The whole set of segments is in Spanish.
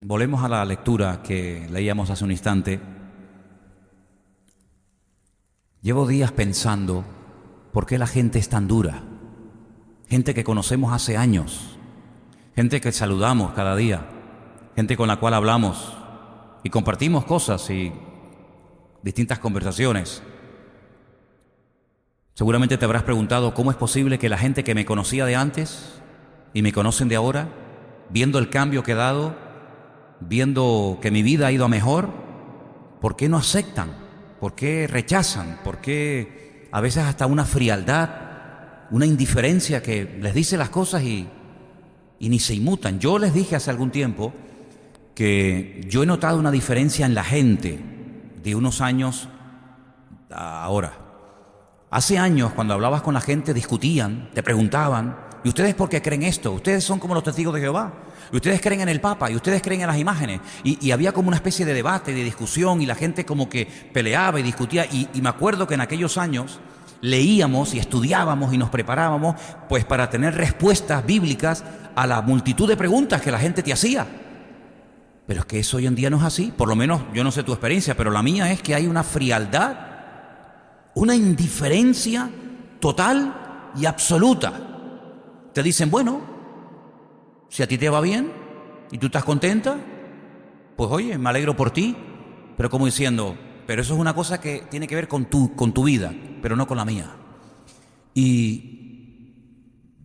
Volvemos a la lectura que leíamos hace un instante. Llevo días pensando por qué la gente es tan dura. Gente que conocemos hace años, gente que saludamos cada día, gente con la cual hablamos y compartimos cosas y distintas conversaciones. Seguramente te habrás preguntado cómo es posible que la gente que me conocía de antes y me conocen de ahora, viendo el cambio que he dado, viendo que mi vida ha ido a mejor, ¿por qué no aceptan? ¿Por qué rechazan? ¿Por qué a veces hasta una frialdad, una indiferencia que les dice las cosas y ni se inmutan? Yo les dije hace algún tiempo que yo he notado una diferencia en la gente de unos años a ahora. Hace años, cuando hablabas con la gente, discutían, te preguntaban: ¿y ustedes por qué creen esto? Ustedes son como los testigos de Jehová. ¿Y ustedes creen en el Papa? ¿Y ustedes creen en las imágenes? Y había como una especie de debate, de discusión, y la gente como que peleaba y discutía. Y me acuerdo que en aquellos años leíamos y estudiábamos y nos preparábamos pues para tener respuestas bíblicas a la multitud de preguntas que la gente te hacía. Pero es que eso hoy en día no es así. Por lo menos, yo no sé tu experiencia, pero la mía es que hay una frialdad, una indiferencia total y absoluta. Te dicen: bueno, si a ti te va bien y tú estás contenta, pues oye, me alegro por ti. Pero como diciendo: pero eso es una cosa que tiene que ver con tu vida, pero no con la mía. Y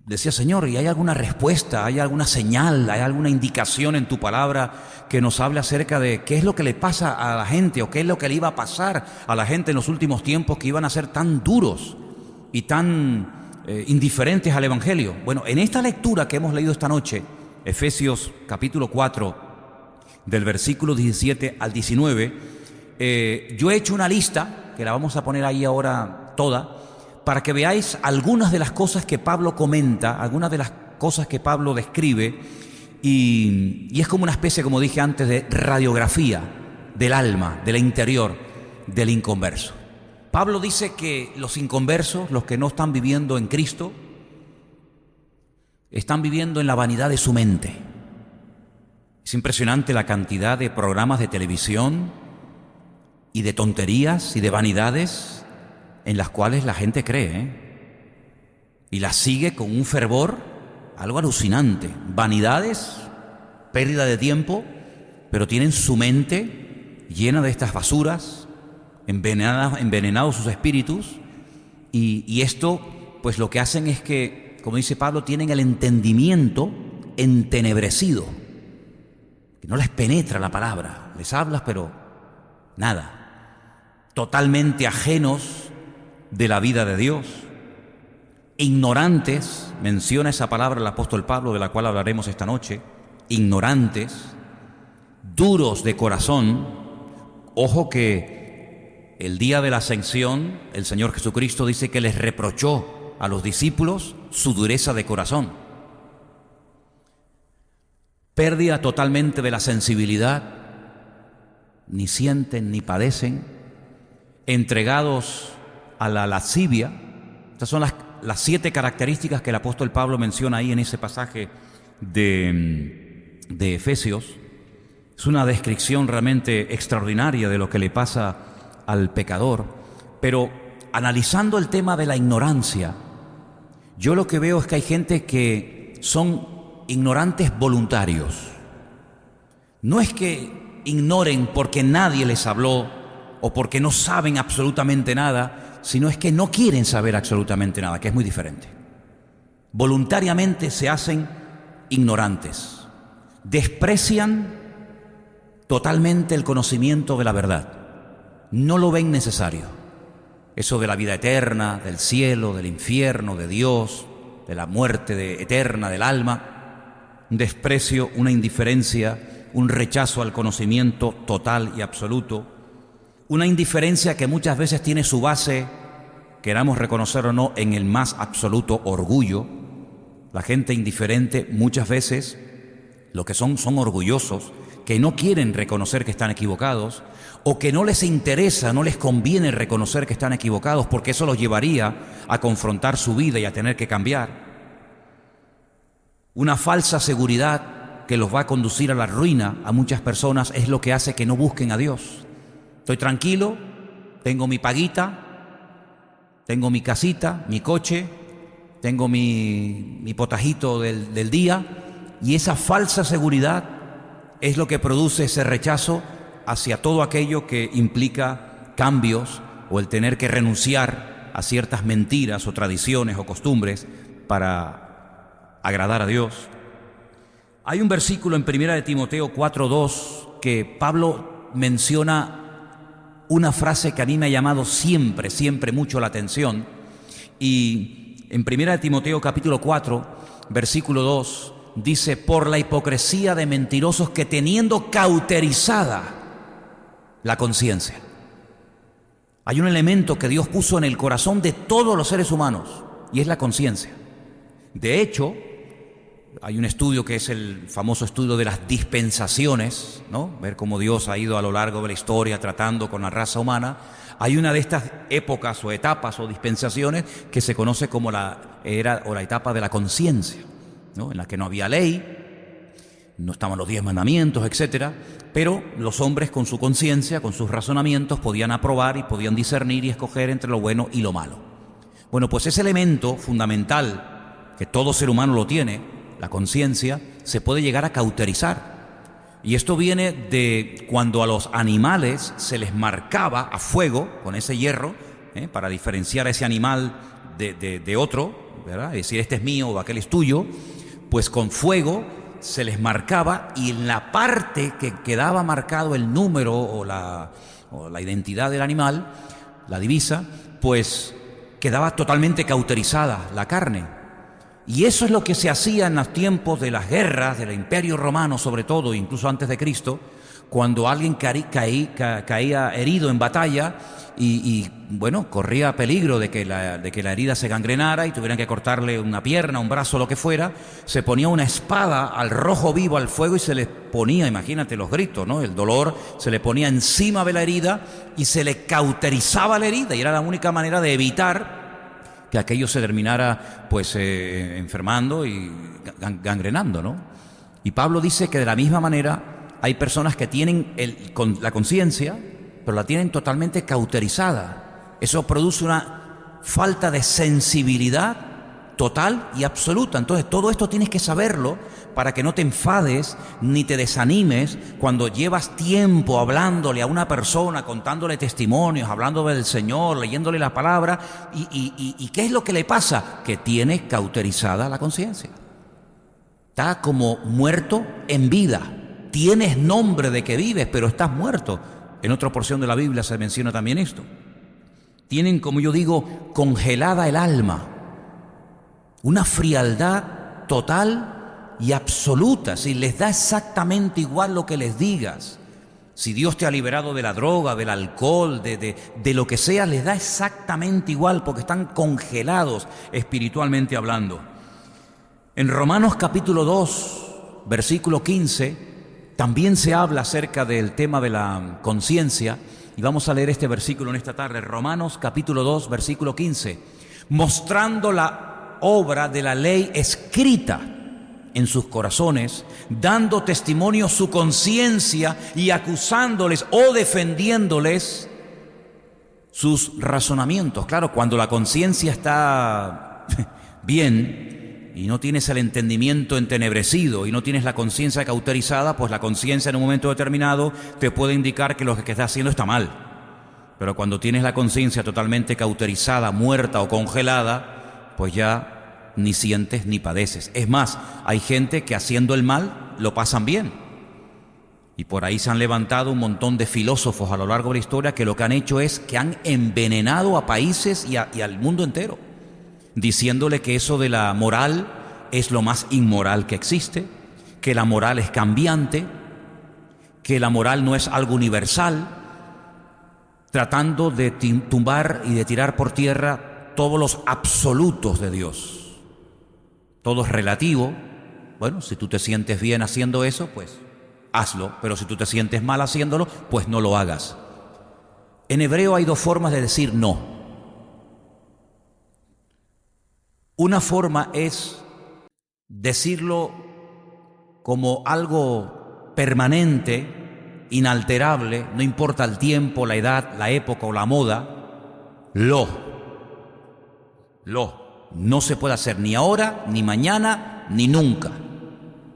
decía: Señor, ¿y hay alguna respuesta, hay alguna señal, hay alguna indicación en tu palabra que nos hable acerca de qué es lo que le pasa a la gente, o qué es lo que le iba a pasar a la gente en los últimos tiempos, que iban a ser tan duros y tan indiferentes al Evangelio? Bueno, en esta lectura que hemos leído esta noche, Efesios capítulo 4, del versículo 17 al 19, yo he hecho una lista, que la vamos a poner ahí ahora toda, para que veáis algunas de las cosas que Pablo comenta, algunas de las cosas que Pablo describe, y es como una especie, como dije antes, de radiografía del alma, del interior del inconverso. Pablo dice que los inconversos, los que no están viviendo en Cristo, están viviendo en la vanidad de su mente. Es impresionante la cantidad de programas de televisión y de tonterías y de vanidades en las cuales la gente cree, y las sigue con un fervor, algo alucinante. Vanidades, pérdida de tiempo, pero tienen su mente llena de estas basuras, envenenados sus espíritus, y esto pues lo que hacen es que, como dice Pablo, tienen el entendimiento entenebrecido, que no les penetra la palabra, les hablas pero nada, totalmente ajenos de la vida de Dios, ignorantes, menciona esa palabra el apóstol Pablo, de la cual hablaremos esta noche, ignorantes, duros de corazón. Ojo que el día de la ascensión, el Señor Jesucristo dice que les reprochó a los discípulos su dureza de corazón. Pérdida totalmente de la sensibilidad, ni sienten ni padecen, entregados a la lascivia. Estas son las 7 características que el apóstol Pablo menciona ahí en ese pasaje de Efesios. Es una descripción realmente extraordinaria de lo que le pasa al pecador. Pero analizando el tema de la ignorancia, yo lo que veo es que hay gente que son ignorantes voluntarios. No es que ignoren porque nadie les habló o porque no saben absolutamente nada, sino es que no quieren saber absolutamente nada, que es muy diferente. Voluntariamente se hacen ignorantes, desprecian totalmente el conocimiento de la verdad, no lo ven necesario. Eso de la vida eterna, del cielo, del infierno, de Dios, de la muerte eterna del alma, un desprecio, una indiferencia, un rechazo al conocimiento total y absoluto, una indiferencia que muchas veces tiene su base, queramos reconocer o no, en el más absoluto orgullo. La gente indiferente muchas veces lo que son orgullosos, que no quieren reconocer que están equivocados, o que no les interesa, no les conviene reconocer que están equivocados, porque eso los llevaría a confrontar su vida y a tener que cambiar. Una falsa seguridad que los va a conducir a la ruina a muchas personas, es lo que hace que no busquen a Dios. Estoy tranquilo, tengo mi paguita, tengo mi casita, mi coche, tengo mi potajito del día, y esa falsa seguridad es lo que produce ese rechazo hacia todo aquello que implica cambios o el tener que renunciar a ciertas mentiras o tradiciones o costumbres para agradar a Dios. Hay un versículo en 1 Timoteo 4:2 que Pablo menciona una frase que a mí me ha llamado siempre mucho la atención, y en 1 Timoteo capítulo 4, versículo 2, dice: por la hipocresía de mentirosos que teniendo cauterizada la conciencia. Hay un elemento que Dios puso en el corazón de todos los seres humanos, y es la conciencia. De hecho, hay un estudio que es el famoso estudio de las dispensaciones, ¿no? Ver cómo Dios ha ido a lo largo de la historia tratando con la raza humana. Hay una de estas épocas o etapas o dispensaciones que se conoce como la era o la etapa de la conciencia, ¿no? En la que no había ley, no estaban los 10 mandamientos, etcétera, pero los hombres con su conciencia, con sus razonamientos, podían aprobar y podían discernir y escoger entre lo bueno y lo malo. Bueno, pues ese elemento fundamental que todo ser humano lo tiene, la conciencia, se puede llegar a cauterizar. Y esto viene de cuando a los animales se les marcaba a fuego con ese hierro, para diferenciar a ese animal de otro, ¿verdad? Es decir, este es mío o aquel es tuyo, pues con fuego se les marcaba, y en la parte que quedaba marcado el número o la identidad del animal, la divisa, pues quedaba totalmente cauterizada la carne. Y eso es lo que se hacía en los tiempos de las guerras, del Imperio Romano sobre todo, incluso antes de Cristo, cuando alguien caía herido en batalla y bueno, corría peligro de que la herida se gangrenara y tuvieran que cortarle una pierna, un brazo, lo que fuera, se ponía una espada al rojo vivo, al fuego, y se le ponía, imagínate los gritos, ¿no? El dolor se le ponía encima de la herida y se le cauterizaba la herida, y era la única manera de evitar que aquello se terminara pues enfermando y gangrenando, ¿no? Y Pablo dice que de la misma manera hay personas que tienen la conciencia, pero la tienen totalmente cauterizada. Eso produce una falta de sensibilidad total y absoluta. Entonces todo esto tienes que saberlo para que no te enfades ni te desanimes cuando llevas tiempo hablándole a una persona, contándole testimonios, hablando del Señor, leyéndole la palabra, y ¿qué es lo que le pasa? Que tiene cauterizada la conciencia. Está como muerto en vida. Tienes nombre de que vives, pero estás muerto. En otra porción de la Biblia se menciona también esto. Tienen, como yo digo, congelada el alma. Una frialdad total y absoluta. Si les da exactamente igual lo que les digas, si Dios te ha liberado de la droga, del alcohol, de lo que sea, les da exactamente igual, porque están congelados espiritualmente hablando. En Romanos capítulo 2, versículo 15, también se habla acerca del tema de la conciencia, y vamos a leer este versículo en esta tarde. Romanos capítulo 2, versículo 15, mostrando la obra de la ley escrita en sus corazones, dando testimonio su conciencia y acusándoles o defendiéndoles sus razonamientos. Claro, cuando la conciencia está bien y no tienes el entendimiento entenebrecido y no tienes la conciencia cauterizada, pues la conciencia en un momento determinado te puede indicar que lo que estás haciendo está mal. Pero cuando tienes la conciencia totalmente cauterizada, muerta o congelada, pues ya ni sientes ni padeces. Es más, hay gente que haciendo el mal lo pasan bien. Y por ahí se han levantado un montón de filósofos a lo largo de la historia que lo que han hecho es que han envenenado a países y al mundo entero, diciéndole que eso de la moral es lo más inmoral que existe, que la moral es cambiante, que la moral no es algo universal, tratando de tumbar y de tirar por tierra todos los absolutos de Dios. Todo es relativo. Bueno, si tú te sientes bien haciendo eso, pues hazlo, pero si tú te sientes mal haciéndolo, pues no lo hagas. En hebreo hay dos formas de decir no. Una forma es decirlo como algo permanente, inalterable, no importa el tiempo, la edad, la época o la moda. No se puede hacer ni ahora, ni mañana, ni nunca.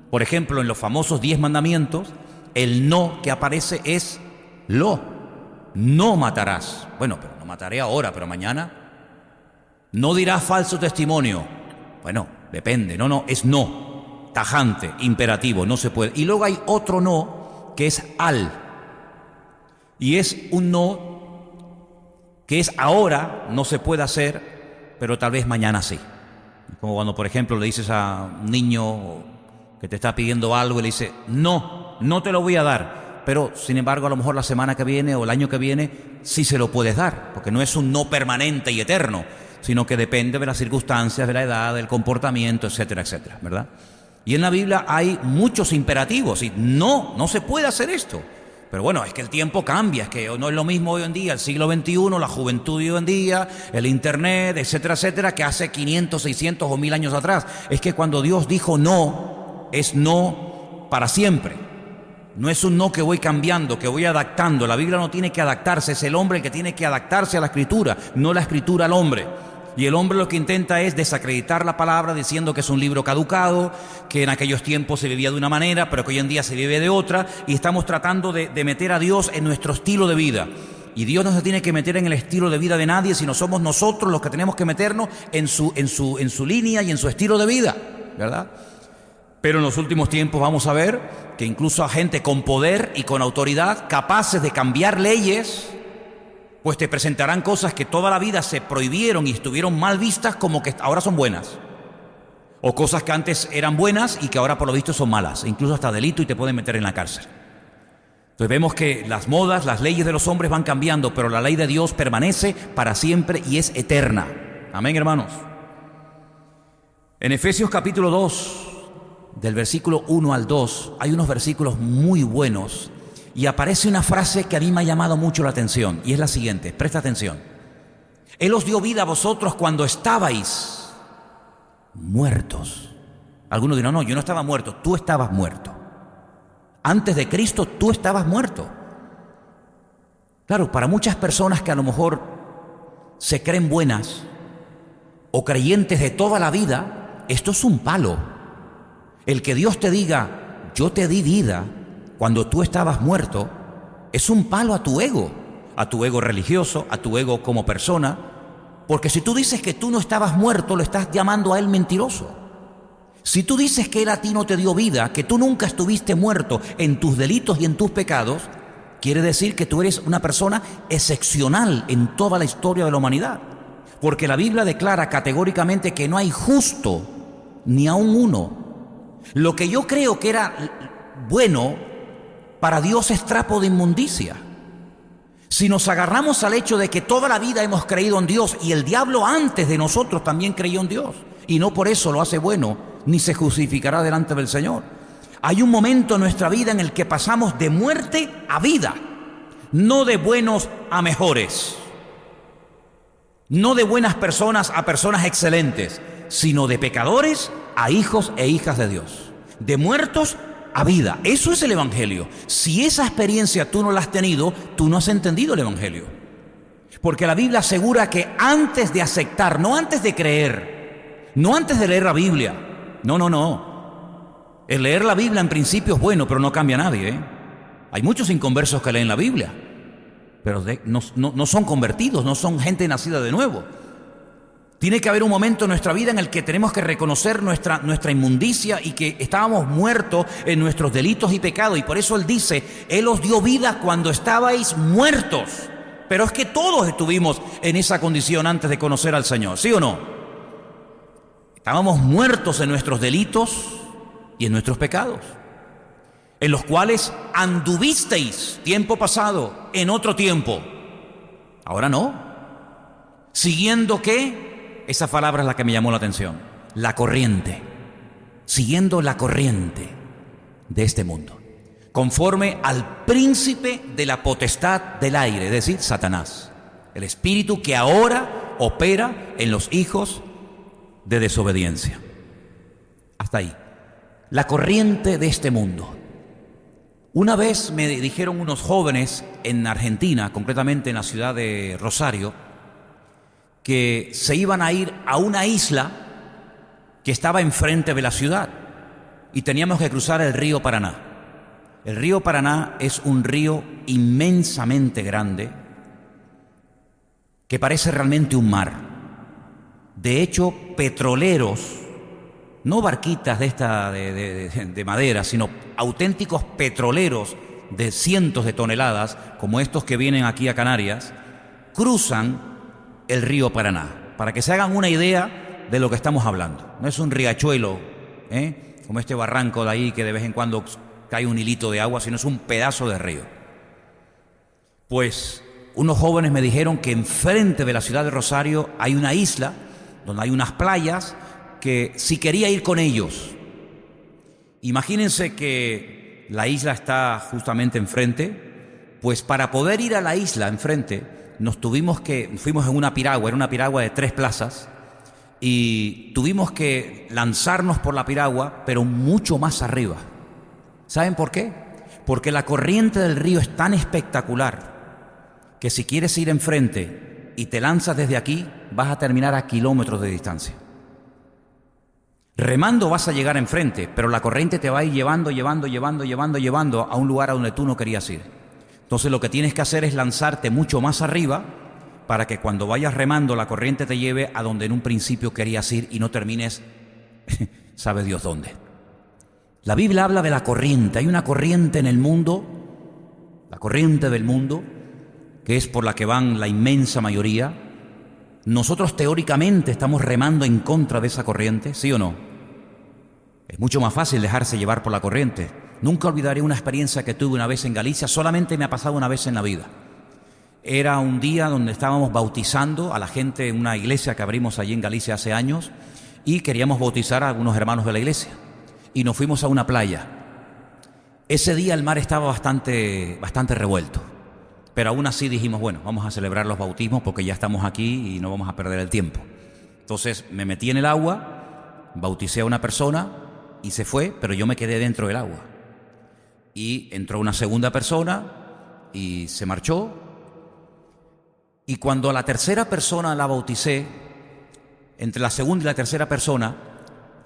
Por ejemplo, en los famosos 10 mandamientos, el no que aparece es no matarás. Bueno, pero no mataré ahora, pero mañana. No dirás falso testimonio. Bueno, depende. No, es no. Tajante, imperativo, no se puede. Y luego hay otro no que es al. Y es un no que es ahora, no se puede hacer, pero tal vez mañana sí. Como cuando, por ejemplo, le dices a un niño que te está pidiendo algo y le dice, no te lo voy a dar. Pero, sin embargo, a lo mejor la semana que viene o el año que viene sí se lo puedes dar, porque no es un no permanente y eterno, sino que depende de las circunstancias, de la edad, del comportamiento, etcétera, etcétera, ¿verdad? Y en la Biblia hay muchos imperativos y no se puede hacer esto. Pero bueno, es que el tiempo cambia, es que no es lo mismo hoy en día, el siglo XXI, la juventud de hoy en día, el internet, etcétera, etcétera, que hace 500, 600 o 1000 años atrás. Es que cuando Dios dijo no, es no para siempre. No es un no que voy cambiando, que voy adaptando. La Biblia no tiene que adaptarse, es el hombre el que tiene que adaptarse a la Escritura, no la Escritura al hombre. Y el hombre lo que intenta es desacreditar la palabra diciendo que es un libro caducado, que en aquellos tiempos se vivía de una manera, pero que hoy en día se vive de otra, y estamos tratando de meter a Dios en nuestro estilo de vida. Y Dios no se tiene que meter en el estilo de vida de nadie, sino somos nosotros los que tenemos que meternos en su línea y en su estilo de vida, ¿verdad? Pero en los últimos tiempos vamos a ver que incluso a gente con poder y con autoridad, capaces de cambiar leyes, pues te presentarán cosas que toda la vida se prohibieron y estuvieron mal vistas como que ahora son buenas. O cosas que antes eran buenas y que ahora por lo visto son malas, incluso hasta delito y te pueden meter en la cárcel. Entonces vemos que las modas, las leyes de los hombres van cambiando, pero la ley de Dios permanece para siempre y es eterna. Amén, hermanos. En Efesios capítulo 2, del versículo 1 al 2, hay unos versículos muy buenos y aparece una frase que a mí me ha llamado mucho la atención y es la siguiente, presta atención. Él os dio vida a vosotros cuando estabais muertos. Algunos dirán, no, yo no estaba muerto, tú estabas muerto. Antes de Cristo tú estabas muerto. Claro, para muchas personas que a lo mejor se creen buenas o creyentes de toda la vida, esto es un palo. El que Dios te diga, yo te di vida cuando tú estabas muerto, es un palo a tu ego religioso, a tu ego como persona, porque si tú dices que tú no estabas muerto, lo estás llamando a él mentiroso. Si tú dices que él a ti no te dio vida, que tú nunca estuviste muerto en tus delitos y en tus pecados, quiere decir que tú eres una persona excepcional en toda la historia de la humanidad, porque la Biblia declara categóricamente que no hay justo ni aun uno. Lo que yo creo que era bueno, para Dios es trapo de inmundicia. Si nos agarramos al hecho de que toda la vida hemos creído en Dios y el diablo antes de nosotros también creyó en Dios y no por eso lo hace bueno, ni se justificará delante del Señor. Hay un momento en nuestra vida en el que pasamos de muerte a vida, no de buenos a mejores, no de buenas personas a personas excelentes, sino de pecadores a hijos e hijas de Dios, de muertos a vida. Eso es el Evangelio. Si esa experiencia tú no la has tenido, tú no has entendido el Evangelio. Porque la Biblia asegura que antes de aceptar, no antes de creer, no antes de leer la Biblia, no. El leer la Biblia en principio es bueno, pero no cambia a nadie, ¿eh? Hay muchos inconversos que leen la Biblia, pero no son convertidos, no son gente nacida de nuevo. Tiene que haber un momento en nuestra vida en el que tenemos que reconocer nuestra inmundicia y que estábamos muertos en nuestros delitos y pecados. Y por eso Él dice, Él os dio vida cuando estabais muertos. Pero es que todos estuvimos en esa condición antes de conocer al Señor, ¿sí o no? Estábamos muertos en nuestros delitos y en nuestros pecados, en los cuales anduvisteis tiempo pasado, en otro tiempo. Ahora no. ¿Siguiendo qué? Esa palabra es la que me llamó la atención. La corriente. Siguiendo la corriente de este mundo. Conforme al príncipe de la potestad del aire, es decir, Satanás. El espíritu que ahora opera en los hijos de desobediencia. Hasta ahí. La corriente de este mundo. Una vez me dijeron unos jóvenes en Argentina, concretamente en la ciudad de Rosario, que se iban a ir a una isla que estaba enfrente de la ciudad y teníamos que cruzar el río Paraná. El río Paraná es un río inmensamente grande que parece realmente un mar. De hecho, petroleros, no barquitas de madera, sino auténticos petroleros de cientos de toneladas, como estos que vienen aquí a Canarias, cruzan el río Paraná, para que se hagan una idea de lo que estamos hablando. No es un riachuelo, como este barranco de ahí que de vez en cuando cae un hilito de agua, sino es un pedazo de río. Pues unos jóvenes me dijeron que enfrente de la ciudad de Rosario hay una isla donde hay unas playas, que si quería ir con ellos. Imagínense que la isla está justamente enfrente, pues para poder ir a la isla enfrente fuimos en una piragua, era una piragua de 3 plazas, y tuvimos que lanzarnos por la piragua, pero mucho más arriba. ¿Saben por qué? Porque la corriente del río es tan espectacular que si quieres ir enfrente y te lanzas desde aquí, vas a terminar a kilómetros de distancia. Remando vas a llegar enfrente, pero la corriente te va a ir llevando a un lugar a donde tú no querías ir. Entonces lo que tienes que hacer es lanzarte mucho más arriba para que cuando vayas remando la corriente te lleve a donde en un principio querías ir y no termines, sabe Dios dónde. La Biblia habla de la corriente. Hay una corriente en el mundo, la corriente del mundo, que es por la que van la inmensa mayoría. Nosotros teóricamente estamos remando en contra de esa corriente, ¿sí o no? Es mucho más fácil dejarse llevar por la corriente. Nunca olvidaré una experiencia que tuve una vez en Galicia, solamente me ha pasado una vez en la vida. Era un día donde estábamos bautizando a la gente en una iglesia que abrimos allí en Galicia hace años y queríamos bautizar a algunos hermanos de la iglesia. Y nos fuimos a una playa. Ese día el mar estaba bastante revuelto. Pero aún así dijimos, bueno, vamos a celebrar los bautismos porque ya estamos aquí y no vamos a perder el tiempo. Entonces me metí en el agua, bauticé a una persona y se fue, pero yo me quedé dentro del agua. Y entró una segunda persona y se marchó. Y cuando a la tercera persona la bauticé, entre la segunda y la tercera persona,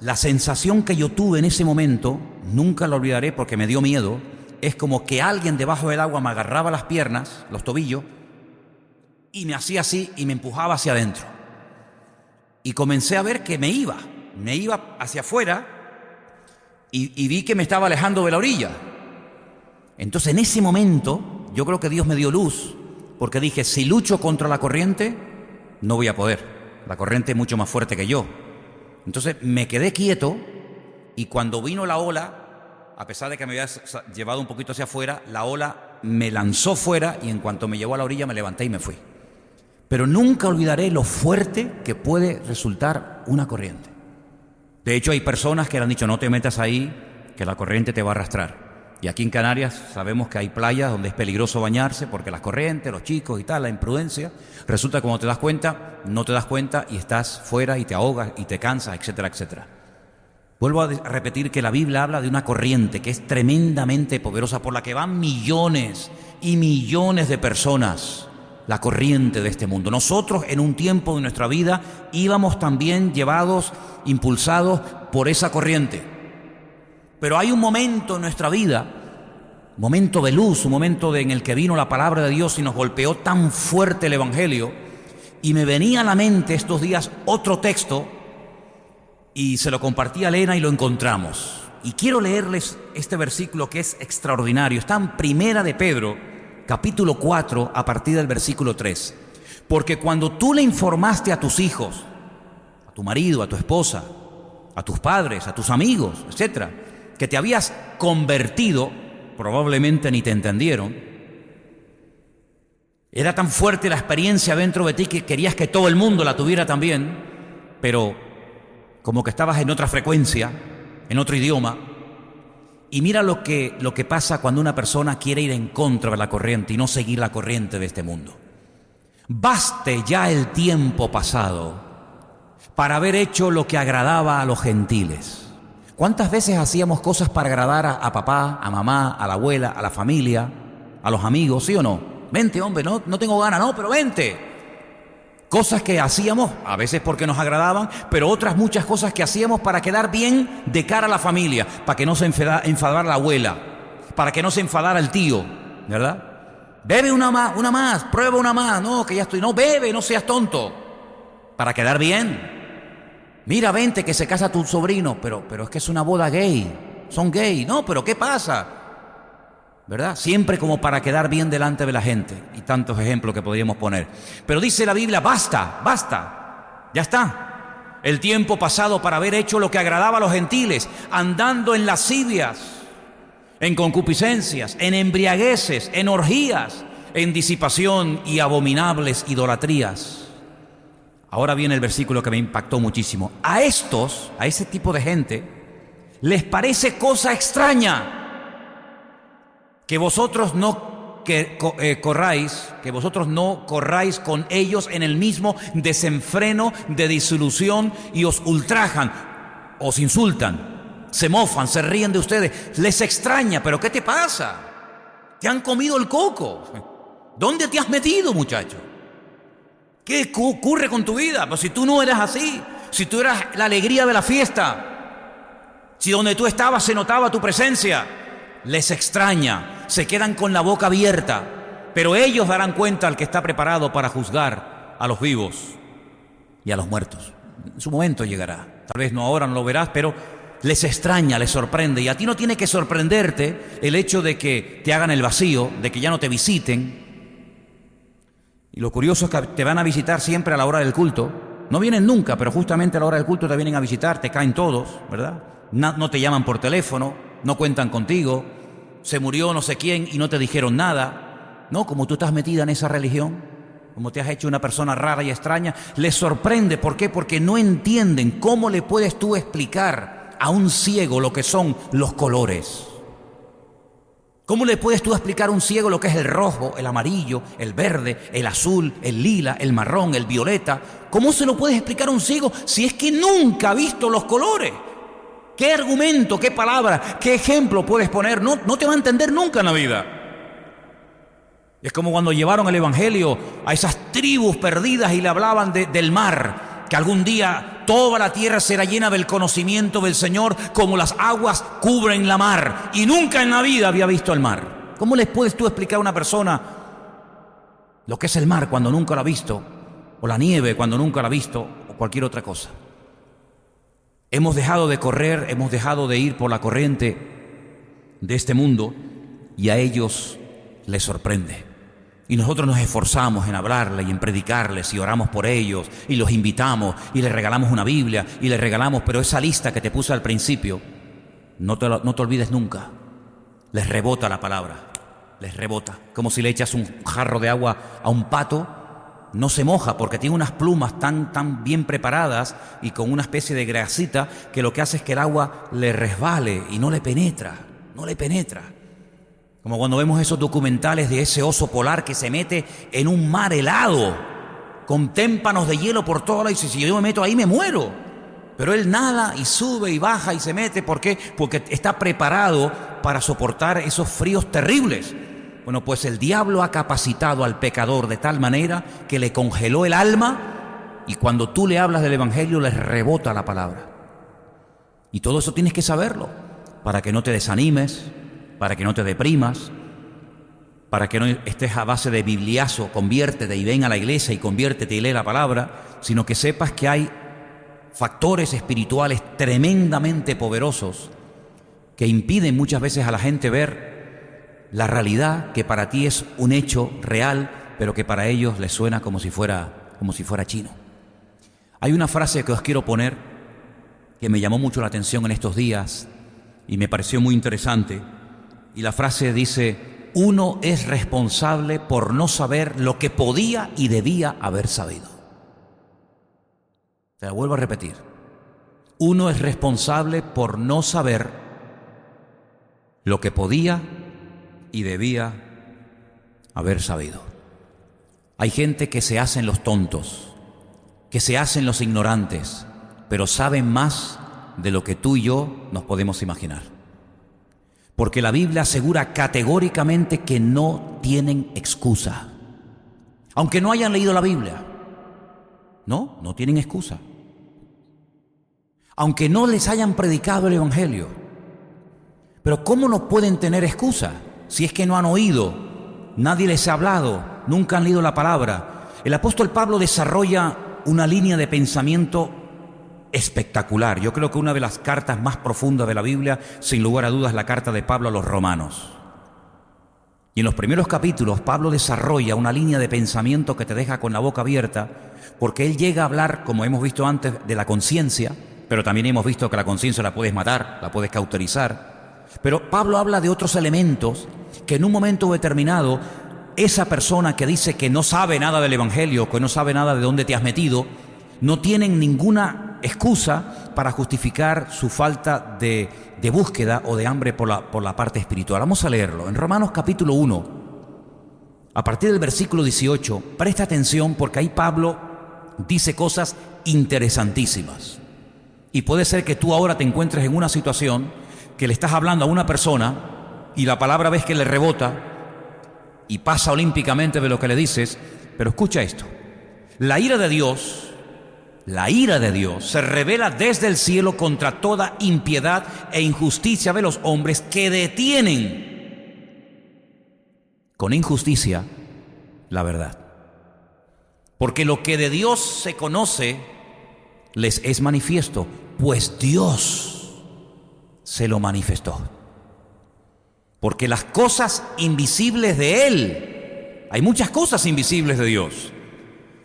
la sensación que yo tuve en ese momento, nunca la olvidaré porque me dio miedo, es como que alguien debajo del agua me agarraba las piernas, los tobillos, y me hacía así y me empujaba hacia adentro. Y comencé a ver que me iba hacia afuera y vi que me estaba alejando de la orilla. Entonces en ese momento yo creo que Dios me dio luz, porque dije, si lucho contra la corriente, no voy a poder. La corriente es mucho más fuerte que yo. Entonces me quedé quieto y cuando vino la ola, a pesar de que me había llevado un poquito hacia afuera, la ola me lanzó fuera y en cuanto me llevó a la orilla me levanté y me fui. Pero nunca olvidaré lo fuerte que puede resultar una corriente. De hecho, hay personas que le han dicho, no te metas ahí, que la corriente te va a arrastrar. Y aquí en Canarias sabemos que hay playas donde es peligroso bañarse porque las corrientes, los chicos y tal, la imprudencia. Resulta que cuando te das cuenta, no te das cuenta y estás fuera y te ahogas y te cansas, etcétera, etcétera. Vuelvo a repetir que la Biblia habla de una corriente que es tremendamente poderosa por la que van millones y millones de personas, la corriente de este mundo. Nosotros en un tiempo de nuestra vida íbamos también llevados, impulsados por esa corriente. Pero hay un momento en nuestra vida, un momento de luz, un momento en el que vino la palabra de Dios y nos golpeó tan fuerte el Evangelio, y me venía a la mente estos días otro texto, y se lo compartí a Elena y lo encontramos. Y quiero leerles este versículo que es extraordinario. Está en Primera de Pedro, capítulo 4, a partir del versículo 3. Porque cuando tú le informaste a tus hijos, a tu marido, a tu esposa, a tus padres, a tus amigos, etcétera, que te habías convertido, probablemente ni te entendieron. Era tan fuerte la experiencia dentro de ti que querías que todo el mundo la tuviera también, pero como que estabas en otra frecuencia, en otro idioma. Y mira lo que pasa cuando una persona quiere ir en contra de la corriente y no seguir la corriente de este mundo. Baste ya el tiempo pasado para haber hecho lo que agradaba a los gentiles, ¿Cuántas veces hacíamos cosas para agradar a papá, a mamá, a la abuela, a la familia, a los amigos, sí o no? Vente, hombre, no tengo ganas, no, pero vente. Cosas que hacíamos, a veces porque nos agradaban, pero otras muchas cosas que hacíamos para quedar bien de cara a la familia, para que no se enfadara la abuela, para que no se enfadara el tío, ¿verdad? Bebe una más, prueba una más, no, que ya estoy, no, bebe, no seas tonto, para quedar bien. Mira, vente, que se casa tu sobrino, pero es que es una boda gay, son gay, no, pero ¿qué pasa? ¿Verdad? Siempre como para quedar bien delante de la gente, y tantos ejemplos que podríamos poner. Pero dice la Biblia, basta, ya está. El tiempo pasado para haber hecho lo que agradaba a los gentiles, andando en lascivias, en concupiscencias, en embriagueces, en orgías, en disipación y abominables idolatrías. Ahora viene el versículo que me impactó muchísimo. A ese tipo de gente, les parece cosa extraña que vosotros no corráis con ellos en el mismo desenfreno de disolución y os ultrajan, os insultan, se mofan, se ríen de ustedes. Les extraña, pero ¿qué te pasa? Te han comido el coco. ¿Dónde te has metido, muchacho? ¿Qué ocurre con tu vida? Pues si tú no eras así, si tú eras la alegría de la fiesta, si donde tú estabas se notaba tu presencia, les extraña, se quedan con la boca abierta, pero ellos darán cuenta al que está preparado para juzgar a los vivos y a los muertos. En su momento llegará, tal vez no ahora, no lo verás, pero les extraña, les sorprende, y a ti no tiene que sorprenderte el hecho de que te hagan el vacío, de que ya no te visiten. Y lo curioso es que te van a visitar siempre a la hora del culto. No vienen nunca, pero justamente a la hora del culto te vienen a visitar, te caen todos, ¿verdad? No te llaman por teléfono, no cuentan contigo, se murió no sé quién y no te dijeron nada. No, como tú estás metida en esa religión, como te has hecho una persona rara y extraña, les sorprende. ¿Por qué? Porque no entienden cómo le puedes tú explicar a un ciego lo que son los colores. ¿Cómo le puedes tú explicar a un ciego lo que es el rojo, el amarillo, el verde, el azul, el lila, el marrón, el violeta? ¿Cómo se lo puedes explicar a un ciego si es que nunca ha visto los colores? ¿Qué argumento, qué palabra, qué ejemplo puedes poner? No te va a entender nunca en la vida. Es como cuando llevaron el evangelio a esas tribus perdidas y le hablaban del mar, que algún día toda la tierra será llena del conocimiento del Señor como las aguas cubren la mar, y nunca en la vida había visto el mar. ¿Cómo les puedes tú explicar a una persona lo que es el mar cuando nunca lo ha visto, o la nieve cuando nunca la ha visto, o cualquier otra cosa? Hemos dejado de correr, hemos dejado de ir por la corriente de este mundo, y a ellos les sorprende. Y nosotros nos esforzamos en hablarles y en predicarles, y oramos por ellos, y los invitamos, y les regalamos una Biblia, y les regalamos, pero esa lista que te puse al principio, no te olvides nunca. Les rebota la palabra, les rebota. Como si le echas un jarro de agua a un pato, no se moja porque tiene unas plumas tan bien preparadas y con una especie de grasita que lo que hace es que el agua le resbale y no le penetra. Como cuando vemos esos documentales de ese oso polar que se mete en un mar helado, con témpanos de hielo por todo lado, y dice, si yo me meto ahí me muero. Pero él nada y sube y baja y se mete. ¿Por qué? Porque está preparado para soportar esos fríos terribles. Bueno, pues el diablo ha capacitado al pecador de tal manera que le congeló el alma, y cuando tú le hablas del evangelio les rebota la palabra. Y todo eso tienes que saberlo para que no te desanimes, para que no te deprimas, para que no estés a base de bibliazo, conviértete y ven a la iglesia y conviértete y lee la palabra, sino que sepas que hay factores espirituales tremendamente poderosos que impiden muchas veces a la gente ver la realidad que para ti es un hecho real, pero que para ellos les suena como si fuera chino. Hay una frase que os quiero poner que me llamó mucho la atención en estos días y me pareció muy interesante. Y la frase dice: uno es responsable por no saber lo que podía y debía haber sabido. Te la vuelvo a repetir. Uno es responsable por no saber lo que podía y debía haber sabido. Hay gente que se hacen los tontos, que se hacen los ignorantes, pero saben más de lo que tú y yo nos podemos imaginar. Porque la Biblia asegura categóricamente que no tienen excusa. Aunque no hayan leído la Biblia, no tienen excusa. Aunque no les hayan predicado el Evangelio. Pero ¿cómo no pueden tener excusa si es que no han oído? Nadie les ha hablado, nunca han leído la palabra. El apóstol Pablo desarrolla una línea de pensamiento espectacular. Yo creo que una de las cartas más profundas de la Biblia, sin lugar a dudas, es la carta de Pablo a los romanos. Y en los primeros capítulos, Pablo desarrolla una línea de pensamiento que te deja con la boca abierta, porque él llega a hablar, como hemos visto antes, de la conciencia, pero también hemos visto que la conciencia la puedes matar, la puedes cauterizar. Pero Pablo habla de otros elementos que en un momento determinado, esa persona que dice que no sabe nada del Evangelio, que no sabe nada de dónde te has metido, no tienen ninguna excusa para justificar su falta de búsqueda o de hambre por la parte espiritual. Vamos a leerlo. En Romanos capítulo 1, a partir del versículo 18, presta atención porque ahí Pablo dice cosas interesantísimas. Y puede ser que tú ahora te encuentres en una situación que le estás hablando a una persona y la palabra ves que le rebota y pasa olímpicamente de lo que le dices, pero escucha esto. La ira de Dios se revela desde el cielo contra toda impiedad e injusticia de los hombres que detienen con injusticia la verdad. Porque lo que de Dios se conoce les es manifiesto, pues Dios se lo manifestó. Porque las cosas invisibles de Él, hay muchas cosas invisibles de Dios,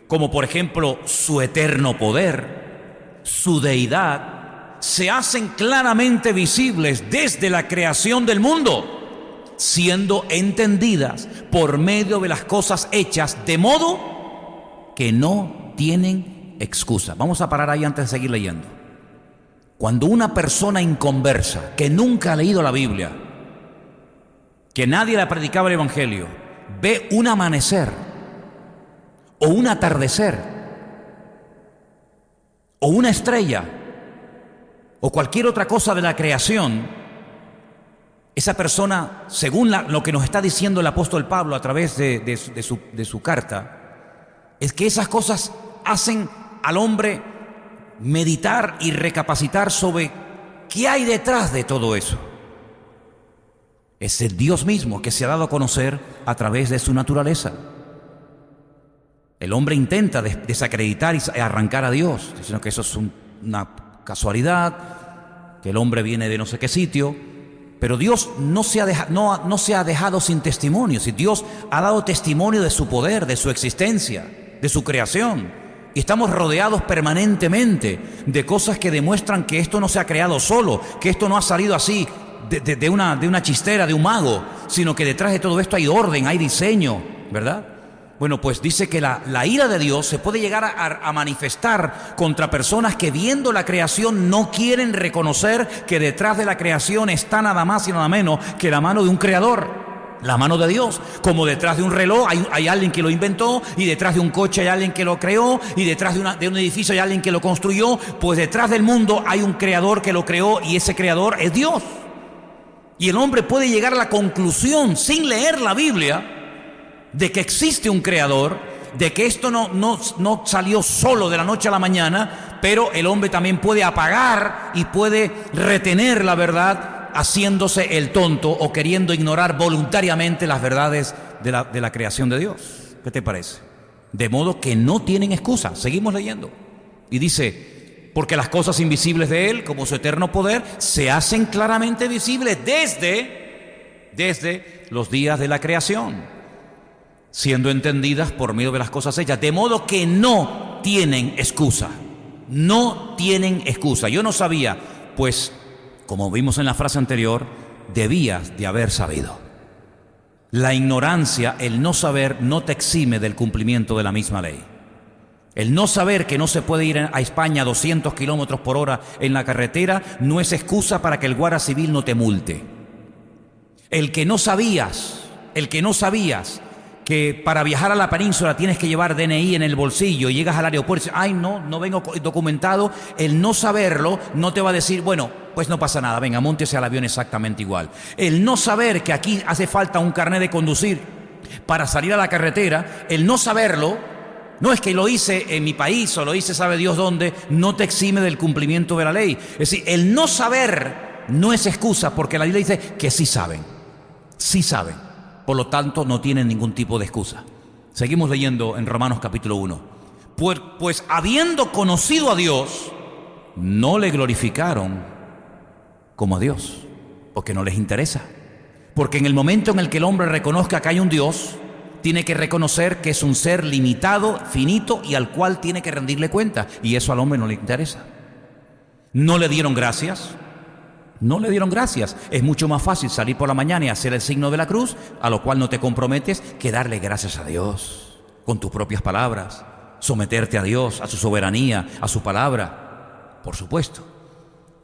como por ejemplo su eterno poder, su deidad, se hacen claramente visibles desde la creación del mundo, siendo entendidas por medio de las cosas hechas, de modo que no tienen excusa. Vamos a parar ahí antes de seguir leyendo. Cuando una persona inconversa, que nunca ha leído la Biblia, que nadie le predicaba el Evangelio, ve un amanecer, o un atardecer, o una estrella, o cualquier otra cosa de la creación, esa persona, según lo que nos está diciendo el apóstol Pablo a través de su carta, es que esas cosas hacen al hombre meditar y recapacitar sobre qué hay detrás de todo eso. Es el Dios mismo que se ha dado a conocer a través de su naturaleza. El hombre intenta desacreditar y arrancar a Dios, diciendo que eso es una casualidad, que el hombre viene de no sé qué sitio, pero Dios no se ha dejado sin testimonio. Si Dios ha dado testimonio de su poder, de su existencia, de su creación. Y estamos rodeados permanentemente de cosas que demuestran que esto no se ha creado solo, que esto no ha salido así de una chistera, de un mago, sino que detrás de todo esto hay orden, hay diseño, ¿verdad? Bueno, pues dice que la ira de Dios se puede llegar a manifestar contra personas que viendo la creación no quieren reconocer que detrás de la creación está nada más y nada menos que la mano de un creador. La mano de Dios, como detrás de un reloj hay alguien que lo inventó, y detrás de un coche hay alguien que lo creó, y detrás de un edificio hay alguien que lo construyó. Pues detrás del mundo hay un creador que lo creó, y ese creador es Dios. Y el hombre puede llegar a la conclusión, sin leer la Biblia, de que existe un creador, de que esto no salió solo de la noche a la mañana, pero el hombre también puede apagar y puede retener la verdad, haciéndose el tonto o queriendo ignorar voluntariamente las verdades de la creación de Dios. ¿Qué te parece? De modo que no tienen excusa. Seguimos leyendo. Y dice, porque las cosas invisibles de Él, como su eterno poder, se hacen claramente visibles desde los días de la creación, siendo entendidas por medio de las cosas hechas. De modo que no tienen excusa. No tienen excusa. Yo no sabía, pues, como vimos en la frase anterior, debías de haber sabido. La ignorancia, el no saber, no te exime del cumplimiento de la misma ley. El no saber que no se puede ir a España a 200 kilómetros por hora en la carretera no es excusa para que el guardia civil no te multe. El que no sabías que para viajar a la península tienes que llevar DNI en el bolsillo y llegas al aeropuerto y dices, ay no vengo documentado, el no saberlo no te va a decir, bueno, pues no pasa nada, venga, móntese al avión exactamente igual. El no saber que aquí hace falta un carnet de conducir para salir a la carretera, el no saberlo, no es que lo hice en mi país o lo hice sabe Dios dónde, no te exime del cumplimiento de la ley. Es decir, el no saber no es excusa, porque la Biblia dice que sí saben, sí saben. Por lo tanto, no tienen ningún tipo de excusa. Seguimos leyendo en Romanos capítulo 1. Pues habiendo conocido a Dios, no le glorificaron como a Dios, porque no les interesa. Porque en el momento en el que el hombre reconozca que hay un Dios, tiene que reconocer que es un ser limitado, finito y al cual tiene que rendirle cuenta. Y eso al hombre no le interesa. No le dieron gracias. No le dieron gracias. Es mucho más fácil salir por la mañana y hacer el signo de la cruz, a lo cual no te comprometes, que darle gracias a Dios con tus propias palabras, someterte a Dios, a su soberanía, a su palabra. Por supuesto,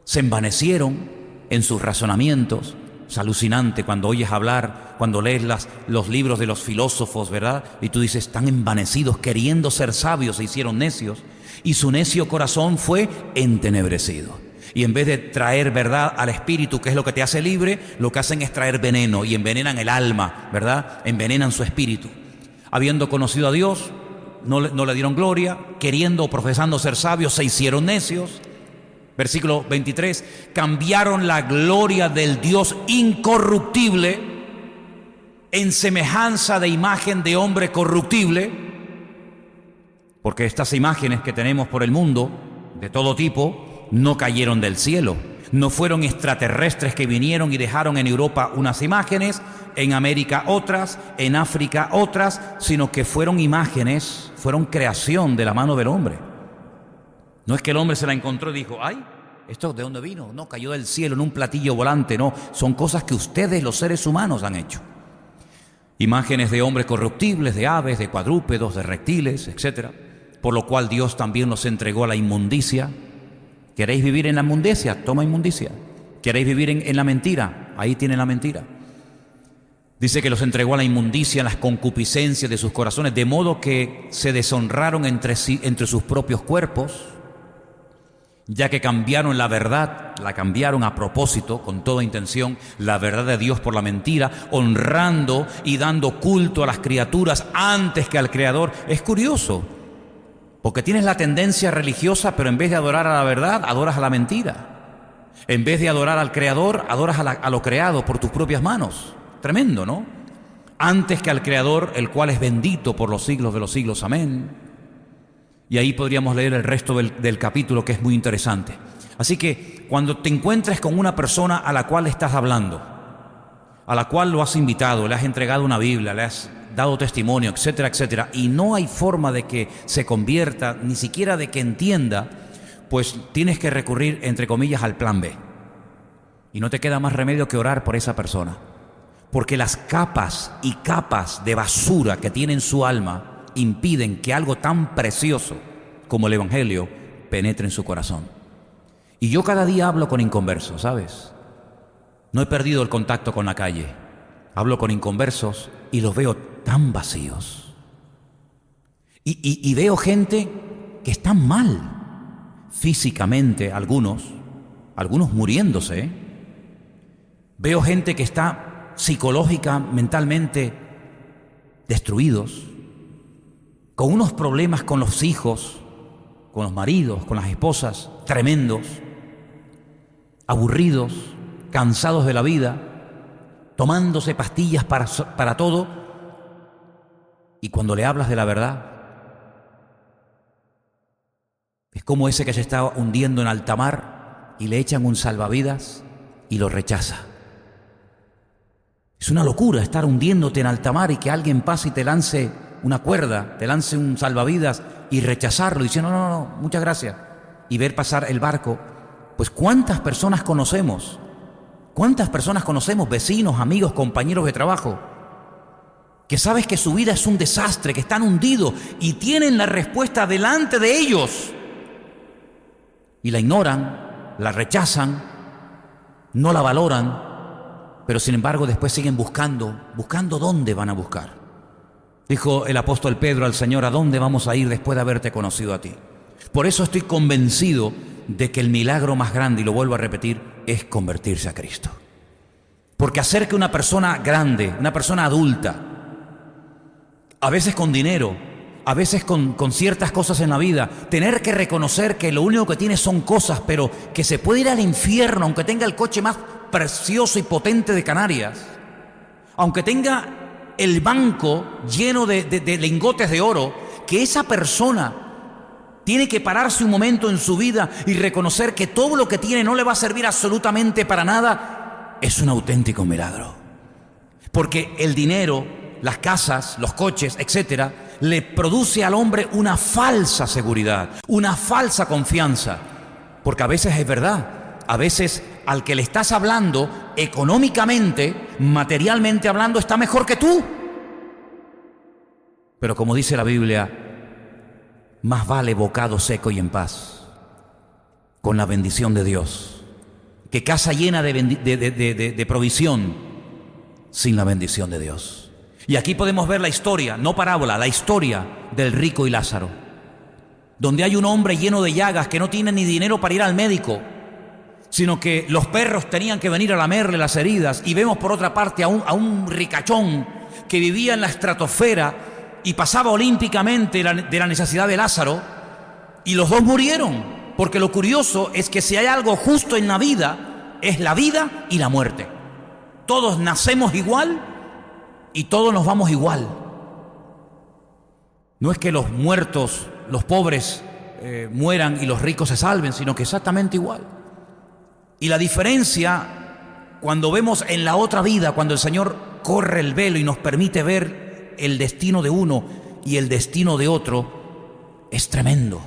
se envanecieron en sus razonamientos. Es alucinante cuando oyes hablar, cuando lees los libros de los filósofos, ¿verdad? Y tú dices, están envanecidos, queriendo ser sabios, se hicieron necios, y su necio corazón fue entenebrecido. Y en vez de traer verdad al espíritu, que es lo que te hace libre, lo que hacen es traer veneno y envenenan el alma, ¿verdad? Envenenan su espíritu. Habiendo conocido a Dios, no le dieron gloria, queriendo o profesando ser sabios, se hicieron necios. Versículo 23, cambiaron la gloria del Dios incorruptible en semejanza de imagen de hombre corruptible, porque estas imágenes que tenemos por el mundo, de todo tipo, no cayeron del cielo, no fueron extraterrestres que vinieron y dejaron en Europa unas imágenes, en América otras, en África otras, sino que fueron imágenes, fueron creación de la mano del hombre. No es que el hombre se la encontró y dijo, ay, ¿esto de dónde vino? No, cayó del cielo en un platillo volante, no, son cosas que ustedes los seres humanos han hecho. Imágenes de hombres corruptibles, de aves, de cuadrúpedos, de reptiles, etc. Por lo cual Dios también los entregó a la inmundicia. ¿Queréis vivir en la inmundicia? Toma inmundicia. ¿Queréis vivir en la mentira? Ahí tienen la mentira. Dice que los entregó a la inmundicia, en las concupiscencias de sus corazones, de modo que se deshonraron entre sus propios cuerpos, ya que cambiaron la verdad, la cambiaron a propósito, con toda intención, la verdad de Dios por la mentira, honrando y dando culto a las criaturas antes que al Creador. Es curioso, porque tienes la tendencia religiosa, pero en vez de adorar a la verdad, adoras a la mentira. En vez de adorar al Creador, adoras a lo creado por tus propias manos. Tremendo, ¿no? Antes que al Creador, el cual es bendito por los siglos de los siglos. Amén. Y ahí podríamos leer el resto del capítulo, que es muy interesante. Así que cuando te encuentres con una persona a la cual estás hablando, a la cual lo has invitado, le has entregado una Biblia, le has dado testimonio, etcétera, etcétera, y no hay forma de que se convierta, ni siquiera de que entienda, pues tienes que recurrir, entre comillas, al plan B. Y no te queda más remedio que orar por esa persona. Porque las capas y capas de basura que tiene en su alma impiden que algo tan precioso como el Evangelio penetre en su corazón. Y yo cada día hablo con inconversos, ¿sabes? No he perdido el contacto con la calle. Hablo con inconversos y los veo tan vacíos. Y veo gente que está mal físicamente, algunos muriéndose, ¿eh? Veo gente que está psicológica, mentalmente destruidos, con unos problemas con los hijos, con los maridos, con las esposas, tremendos, aburridos, cansados de la vida, tomándose pastillas para todo, y cuando le hablas de la verdad, es como ese que se está hundiendo en alta mar y le echan un salvavidas y lo rechaza. Es una locura estar hundiéndote en alta mar y que alguien pase y te lance una cuerda, te lance un salvavidas y rechazarlo, diciendo no, muchas gracias, y ver pasar el barco. Pues ¿cuántas personas conocemos? ¿Cuántas personas conocemos, vecinos, amigos, compañeros de trabajo, que sabes que su vida es un desastre, que están hundidos y tienen la respuesta delante de ellos y la ignoran, la rechazan, no la valoran, pero sin embargo después siguen buscando dónde van a buscar? Dijo el apóstol Pedro al Señor: ¿a dónde vamos a ir después de haberte conocido a ti? Por eso estoy convencido de que el milagro más grande, y lo vuelvo a repetir, es convertirse a Cristo. Porque hacer que una persona grande, una persona adulta, a veces con dinero, a veces con ciertas cosas en la vida, tener que reconocer que lo único que tiene son cosas, pero que se puede ir al infierno aunque tenga el coche más precioso y potente de Canarias, aunque tenga el banco lleno de lingotes de oro, que esa persona tiene que pararse un momento en su vida y reconocer que todo lo que tiene no le va a servir absolutamente para nada, es un auténtico milagro. Porque el dinero, las casas, los coches, etcétera, le produce al hombre una falsa seguridad, una falsa confianza. Porque a veces es verdad, a veces al que le estás hablando económicamente, materialmente hablando, está mejor que tú. Pero como dice la Biblia, más vale bocado seco y en paz, con la bendición de Dios, que casa llena de provisión sin la bendición de Dios. Y aquí podemos ver la historia, no parábola, la historia del rico y Lázaro, donde hay un hombre lleno de llagas que no tiene ni dinero para ir al médico, sino que los perros tenían que venir a lamerle las heridas. Y vemos por otra parte a un ricachón que vivía en la estratosfera y pasaba olímpicamente de la necesidad de Lázaro, y los dos murieron. Porque lo curioso es que si hay algo justo en la vida, es la vida y la muerte. Todos nacemos igual y todos nos vamos igual. No es que los muertos, los pobres mueran y los ricos se salven, sino que exactamente igual. Y la diferencia, cuando vemos en la otra vida, cuando el Señor corre el velo y nos permite ver el destino de uno y el destino de otro, es tremendo.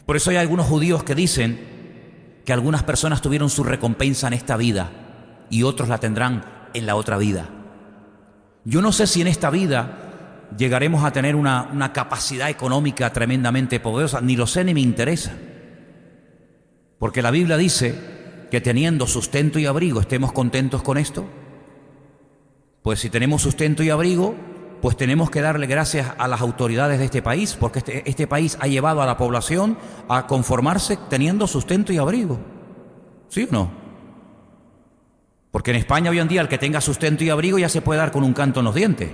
Por eso hay algunos judíos que dicen que algunas personas tuvieron su recompensa en esta vida y otros la tendrán en la otra vida. Yo no sé si en esta vida llegaremos a tener una capacidad económica tremendamente poderosa, ni lo sé ni me interesa. Porque la Biblia dice que teniendo sustento y abrigo, ¿estemos contentos con esto? Pues si tenemos sustento y abrigo, pues tenemos que darle gracias a las autoridades de este país, porque este país ha llevado a la población a conformarse teniendo sustento y abrigo. ¿Sí o no? Porque en España hoy en día el que tenga sustento y abrigo ya se puede dar con un canto en los dientes.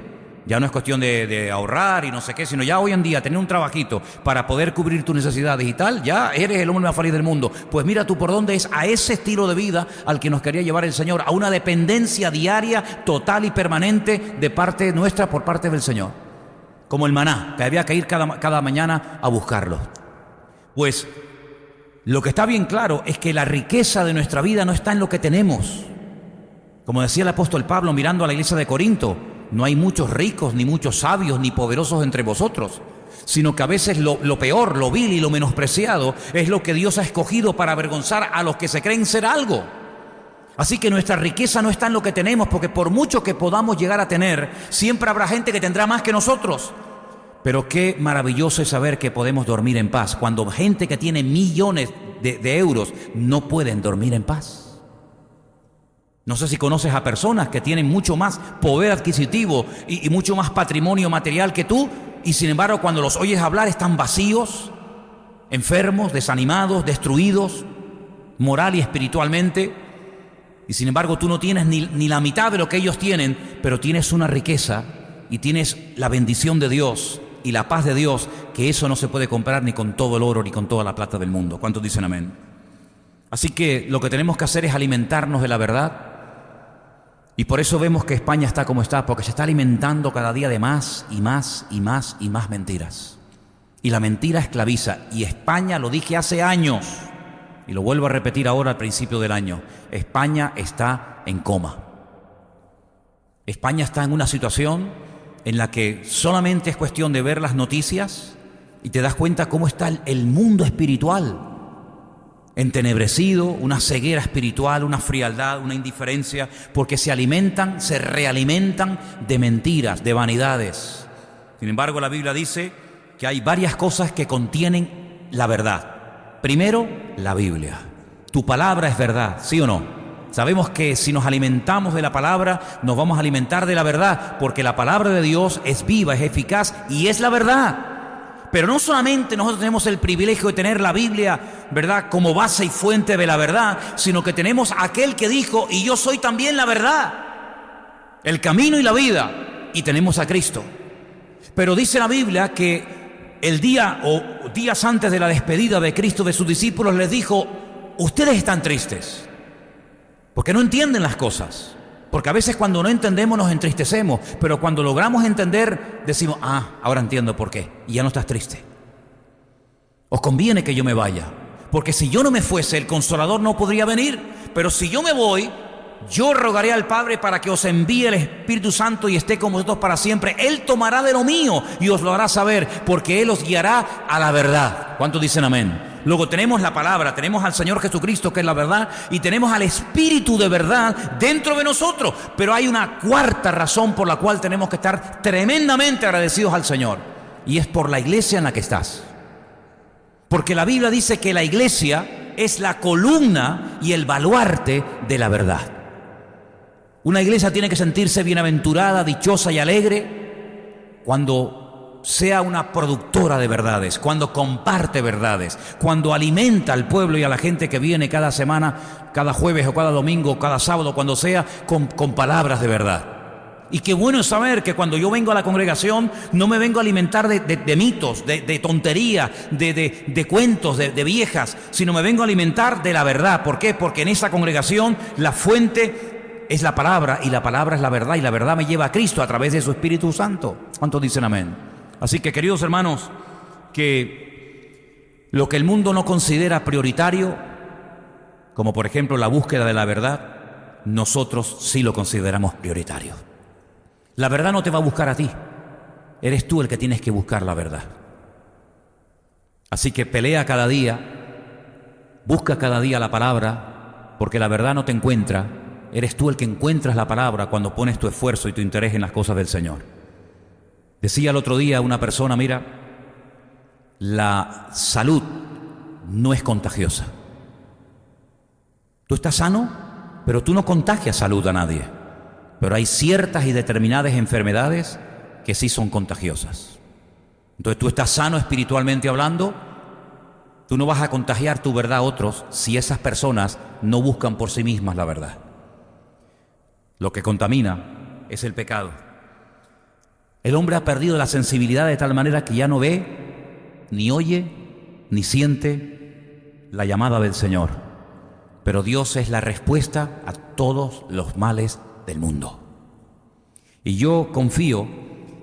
Ya no es cuestión de ahorrar y no sé qué, sino ya hoy en día tener un trabajito para poder cubrir tus necesidades y tal, ya eres el hombre más feliz del mundo. Pues mira tú por dónde es a ese estilo de vida al que nos quería llevar el Señor, a una dependencia diaria, total y permanente de parte nuestra por parte del Señor. Como el maná, que había que ir cada mañana a buscarlo. Pues lo que está bien claro es que la riqueza de nuestra vida no está en lo que tenemos. Como decía el apóstol Pablo mirando a la iglesia de Corinto, no hay muchos ricos, ni muchos sabios, ni poderosos entre vosotros, sino que a veces lo peor, lo vil y lo menospreciado es lo que Dios ha escogido para avergonzar a los que se creen ser algo. Así que nuestra riqueza no está en lo que tenemos, porque por mucho que podamos llegar a tener, siempre habrá gente que tendrá más que nosotros. Pero qué maravilloso es saber que podemos dormir en paz, cuando gente que tiene millones de euros no pueden dormir en paz. No sé si conoces a personas que tienen mucho más poder adquisitivo y mucho más patrimonio material que tú, y sin embargo cuando los oyes hablar están vacíos, enfermos, desanimados, destruidos, moral y espiritualmente, y sin embargo tú no tienes ni la mitad de lo que ellos tienen, pero tienes una riqueza y tienes la bendición de Dios y la paz de Dios, que eso no se puede comprar ni con todo el oro ni con toda la plata del mundo. ¿Cuántos dicen amén? Así que lo que tenemos que hacer es alimentarnos de la verdad. Y por eso vemos que España está como está, porque se está alimentando cada día de más y más y más y más mentiras. Y la mentira esclaviza. Y España, lo dije hace años, y lo vuelvo a repetir ahora al principio del año, España está en coma. España está en una situación en la que solamente es cuestión de ver las noticias y te das cuenta cómo está el mundo espiritual. Entenebrecido, una ceguera espiritual, una frialdad, una indiferencia, porque se realimentan de mentiras, de vanidades. Sin embargo, la Biblia dice que hay varias cosas que contienen la verdad. Primero, la Biblia. Tu palabra es verdad, ¿sí o no? Sabemos que si nos alimentamos de la palabra, nos vamos a alimentar de la verdad, porque la palabra de Dios es viva, es eficaz y es la verdad. Pero no solamente nosotros tenemos el privilegio de tener la Biblia, ¿verdad?, como base y fuente de la verdad, sino que tenemos a aquel que dijo: y yo soy también la verdad, el camino y la vida, y tenemos a Cristo. Pero dice la Biblia que el día o días antes de la despedida de Cristo de sus discípulos les dijo: ustedes están tristes porque no entienden las cosas. Porque a veces cuando no entendemos nos entristecemos, pero cuando logramos entender decimos: ahora entiendo por qué, y ya no estás triste. Os conviene que yo me vaya, porque si yo no me fuese, el Consolador no podría venir. Pero si yo me voy, yo rogaré al Padre para que os envíe el Espíritu Santo y esté con vosotros para siempre. Él tomará de lo mío y os lo hará saber, porque Él os guiará a la verdad. ¿Cuántos dicen amén? Luego tenemos la palabra, tenemos al Señor Jesucristo, que es la verdad, y tenemos al Espíritu de verdad dentro de nosotros. Pero hay una cuarta razón por la cual tenemos que estar tremendamente agradecidos al Señor, y es por la iglesia en la que estás. Porque la Biblia dice que la iglesia es la columna y el baluarte de la verdad. Una iglesia tiene que sentirse bienaventurada, dichosa y alegre cuando sea una productora de verdades, cuando comparte verdades, cuando alimenta al pueblo y a la gente que viene cada semana, cada jueves o cada domingo, cada sábado, cuando sea, con palabras de verdad. Y qué bueno es saber que cuando yo vengo a la congregación no me vengo a alimentar de mitos, de tontería, de cuentos, de viejas, sino me vengo a alimentar de la verdad. ¿Por qué? Porque en esa congregación la fuente es la palabra, y la palabra es la verdad, y la verdad me lleva a Cristo a través de su Espíritu Santo. ¿Cuántos dicen amén? Así que, queridos hermanos, que lo que el mundo no considera prioritario, como por ejemplo la búsqueda de la verdad, nosotros sí lo consideramos prioritario. La verdad no te va a buscar a ti, eres tú el que tienes que buscar la verdad. Así que pelea cada día, busca cada día la palabra, porque la verdad no te encuentra, eres tú el que encuentras la palabra cuando pones tu esfuerzo y tu interés en las cosas del Señor. Decía el otro día una persona: mira, la salud no es contagiosa. Tú estás sano, pero tú no contagias salud a nadie. Pero hay ciertas y determinadas enfermedades que sí son contagiosas. Entonces tú estás sano espiritualmente hablando, tú no vas a contagiar tu verdad a otros si esas personas no buscan por sí mismas la verdad. Lo que contamina es el pecado. El hombre ha perdido la sensibilidad de tal manera que ya no ve, ni oye, ni siente la llamada del Señor. Pero Dios es la respuesta a todos los males del mundo. Y yo confío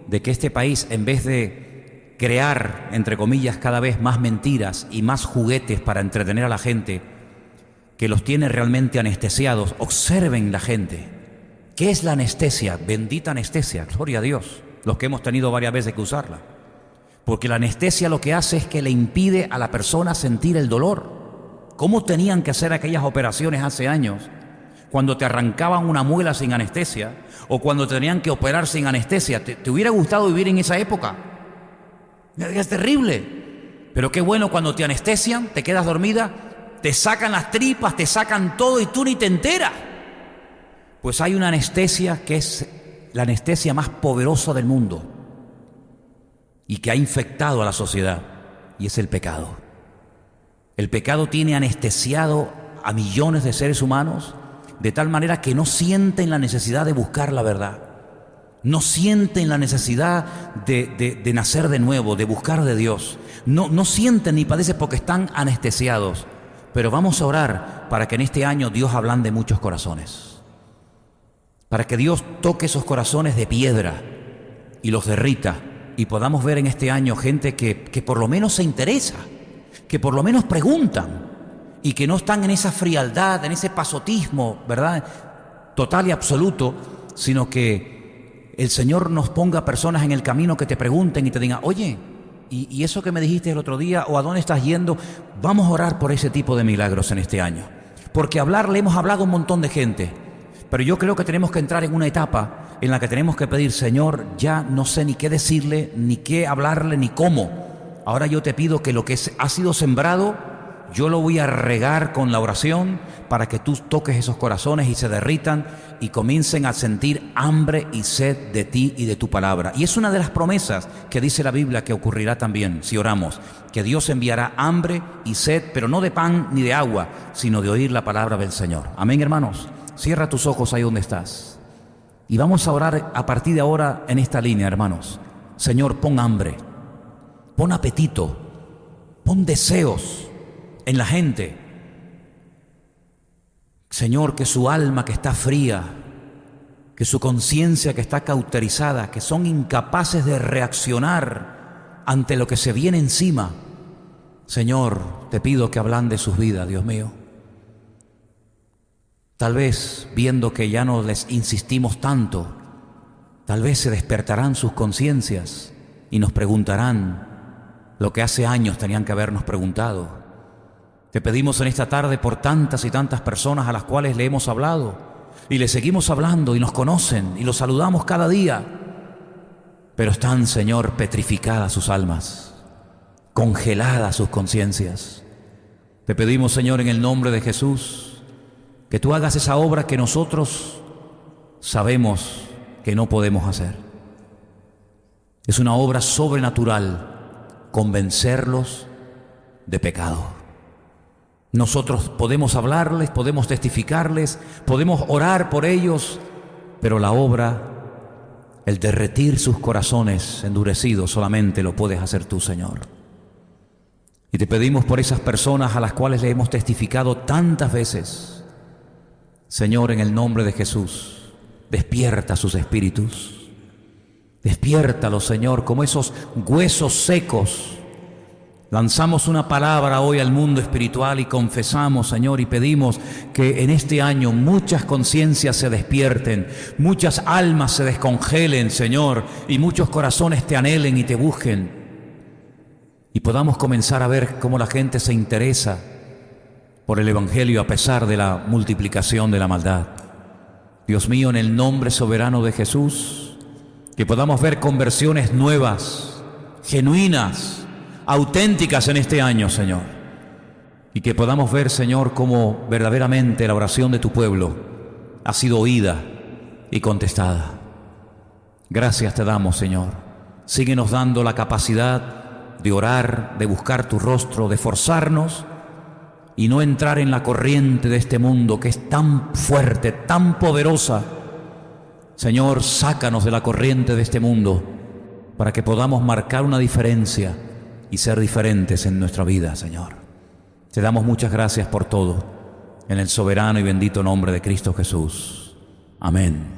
de que este país, en vez de crear, entre comillas, cada vez más mentiras y más juguetes para entretener a la gente, que los tiene realmente anestesiados, observen la gente. ¿Qué es la anestesia? Bendita anestesia, gloria a Dios, los que hemos tenido varias veces que usarla. Porque la anestesia lo que hace es que le impide a la persona sentir el dolor. ¿Cómo tenían que hacer aquellas operaciones hace años? Cuando te arrancaban una muela sin anestesia, o cuando tenían que operar sin anestesia. ¿Te hubiera gustado vivir en esa época? Es terrible. Pero qué bueno cuando te anestesian, te quedas dormida, te sacan las tripas, te sacan todo y tú ni te enteras. Pues hay una anestesia que es la anestesia más poderosa del mundo y que ha infectado a la sociedad, y es el pecado. El pecado tiene anestesiado a millones de seres humanos de tal manera que no sienten la necesidad de buscar la verdad, no sienten la necesidad de nacer de nuevo, de buscar de Dios, no sienten ni padecen porque están anestesiados. Pero vamos a orar para que en este año Dios ablande muchos corazones, para que Dios toque esos corazones de piedra y los derrita, y podamos ver en este año gente que por lo menos se interesa, que por lo menos preguntan, y que no están en esa frialdad, en ese pasotismo, ¿verdad?, total y absoluto, sino que el Señor nos ponga personas en el camino que te pregunten y te digan: oye, ¿y eso que me dijiste el otro día? ¿O a dónde estás yendo? Vamos a orar por ese tipo de milagros en este año. Porque le hemos hablado a un montón de gente, pero yo creo que tenemos que entrar en una etapa en la que tenemos que pedir: Señor, ya no sé ni qué decirle, ni qué hablarle, ni cómo. Ahora yo te pido que lo que ha sido sembrado, Yo lo voy a regar con la oración para que tú toques esos corazones y se derritan y comiencen a sentir hambre y sed de ti y de tu palabra. Y es una de las promesas que dice la Biblia que ocurrirá también si oramos, que Dios enviará hambre y sed, pero no de pan ni de agua, sino de oír la palabra del Señor. Amén, hermanos. Cierra tus ojos ahí donde estás. Y vamos a orar a partir de ahora en esta línea, hermanos. Señor, pon hambre, pon apetito, pon deseos en la gente. Señor, que su alma que está fría, que su conciencia que está cauterizada, que son incapaces de reaccionar ante lo que se viene encima. Señor, te pido que ablandes sus vidas, Dios mío. Tal vez, viendo que ya no les insistimos tanto, tal vez se despertarán sus conciencias y nos preguntarán lo que hace años tenían que habernos preguntado. Te pedimos en esta tarde por tantas y tantas personas a las cuales le hemos hablado y le seguimos hablando y nos conocen y los saludamos cada día, pero están, Señor, petrificadas sus almas, congeladas sus conciencias. Te pedimos, Señor, en el nombre de Jesús, que tú hagas esa obra que nosotros sabemos que no podemos hacer. Es una obra sobrenatural, convencerlos de pecado. Nosotros podemos hablarles, podemos testificarles, podemos orar por ellos, pero la obra, el derretir sus corazones endurecidos, solamente lo puedes hacer tú, Señor. Y te pedimos por esas personas a las cuales le hemos testificado tantas veces. Señor, en el nombre de Jesús, despierta sus espíritus. Despiértalos, Señor, como esos huesos secos. Lanzamos una palabra hoy al mundo espiritual y confesamos, Señor, y pedimos que en este año muchas conciencias se despierten, muchas almas se descongelen, Señor, y muchos corazones te anhelen y te busquen. Y podamos comenzar a ver cómo la gente se interesa por el Evangelio a pesar de la multiplicación de la maldad. Dios mío, en el nombre soberano de Jesús, que podamos ver conversiones nuevas, genuinas, auténticas en este año, Señor. Y que podamos ver, Señor, cómo verdaderamente la oración de tu pueblo ha sido oída y contestada. Gracias te damos, Señor. Síguenos dando la capacidad de orar, de buscar tu rostro, de forzarnos y no entrar en la corriente de este mundo que es tan fuerte, tan poderosa. Señor, sácanos de la corriente de este mundo para que podamos marcar una diferencia y ser diferentes en nuestra vida, Señor. Te damos muchas gracias por todo, en el soberano y bendito nombre de Cristo Jesús. Amén.